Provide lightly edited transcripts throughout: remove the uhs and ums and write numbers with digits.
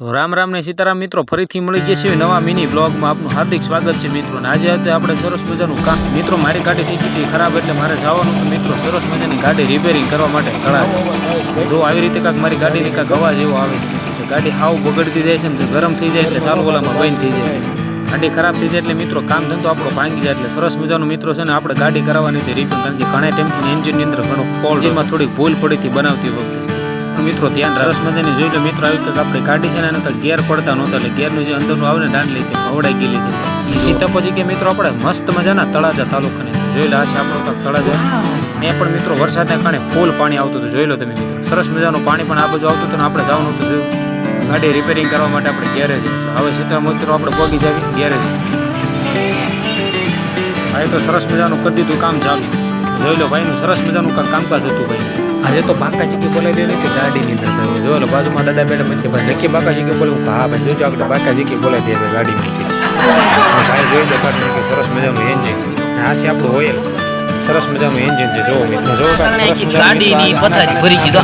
તો રામ રામ ને સીતારામ મિત્રો, ફરીથી મળી ગયા છે નવા મિની બ્લોગમાં આપનું હાર્દિક સ્વાગત છે મિત્રો. ને આજે આપણે સરસ મજાનું કામ મિત્રો, મારી ગાડી થઈ ગઈ હતી ખરાબ, એટલે મારે જવાનું છે મિત્રો સરસ મજાની ગાડી રિપેરિંગ કરવા માટે તળાવ. જો આવી રીતે કાંક મારી ગાડીની કાંક અવાજ એવો આવે છે, ગાડી હાવ બગડતી જાય છે ને ગરમ થઈ જાય એટલે ચાલુ ઓલામાં બંધ થઈ જાય, ગાડી ખરાબ થઈ જાય એટલે મિત્રો કામ ધંધો આપણો ભાંગી જાય. એટલે સરસ મજાનું મિત્રો છે ને આપણે ગાડી કરાવવાની હતી રિપેર, કારણ કે ઘણા ટાઈમથી એન્જિનની અંદર ઘણો ફોલ્ટ, જેમાં થોડીક ભૂલ પડી હતી બનાવતી વખતે મિત્રો ધ્યાન રસ મજાની જોઈ લો મિત્રો. આવી કે આપણે ગાડી છે ને એના ગેર પડતા નહોતા, એટલે ગેરનું જે અંદરનું આવે ને દાંડલી તે ખવડાઈ ગયેલી હતી. સીતા પછી કે મિત્રો આપણે મસ્ત મજાના તળાજા તાલુકાની જોઈ લો, આ છે આપણો તળાજા. ત્યાં પણ મિત્રો વરસાદના કારણે ફૂલ પાણી આવતું હતું, જોઈ લો તમે મિત્રો. સરસ મજાનું પાણી પણ આ બાજુ આવતું હતું ને આપણે જવાનું હતું જોયું ગાડી રિપેરિંગ કરવા માટે આપણે ગેરેજ. હવે સીતા મિત્રો આપણે પગી જાવી ગેરેજ. ભાઈ તો સરસ મજાનું કરી દીધું કામ ચાલુ, જોઈ લો ભાઈનું સરસ મજાનું કામકાજ હતું ભાઈ. આજે તો બાકા ચીકી બોલાવી દે કે ગાડીની અંદર જો લો બાજુમાં દાદા બેઠા મને ભાઈ નક્કી બાકા ચીકી બોલે. હું હા ભાઈ જોજો આપણે બાકા ચીકી બોલાવી દે ગાડીમાંથી. ભાઈ જોઈ લો કાઢી સરસ મજાનું એન્જિન, આ છે આપણું ઓઇલ, સરસ મજાનું એન્જિન છે. જો મિત્રો જો ગાડીની પથારી ભરી ગઈ,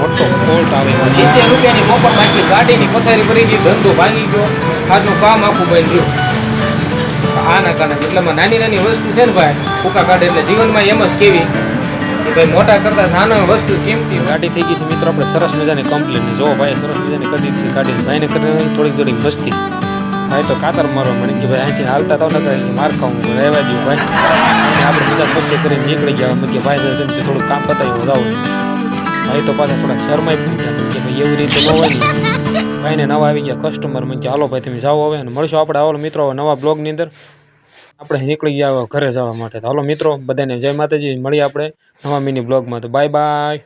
મોટો ફોલ્ટ આવે 70 રૂપિયાની મોપર બાકી ગાડીની પથારી ભરી ગઈ, ધંધો ભાગી ગયો, આજનું કામ આખું બંધ ગયું આના કારણે. એટલેમાં નાની નાની વસ્તુ છે ને ભાઈ ફૂકા કાઢે, એટલે જીવનમાં એમ જ કેવી ભાઈ મોટા કરતા નાના વસ્તુ કિંમતી ગાડી થઈ ગઈ છે મિત્રો આપણે સરસ મજાની કમ્પ્લેન. જો ભાઈ સરસ મજાની કરી દીધી છે ગાડી. ભાઈને કરીને થોડીક મસ્તી, ભાઈ તો કાતર મારવા મને કે ભાઈ અહીંથી હાલતા તો ન માર ખાવું રહેવા દઉં ભાઈ. આપણે બીજા મસ્તી કરીને નીકળી ગયા મને કે ભાઈ થોડું કામ પતાવી જાવ. ભાઈ તો પાછા થોડા શરમાઈ પણ ગયા કે ભાઈ એવી રીતે ન હોય ને. ભાઈને નવા આવી ગયા કસ્ટમર, મને કે હાલો ભાઈ તમે જાઓ હવે, અને મળશો આપણે આવો મિત્રો નવા બ્લોગની અંદર. આપણે નીકળી ગયા ઘરે જવા માટે. હાલો મિત્રો બધાને જય માતાજી, મળીએ આપણે નવા મિની બ્લોગમાં. તો બાય બાય.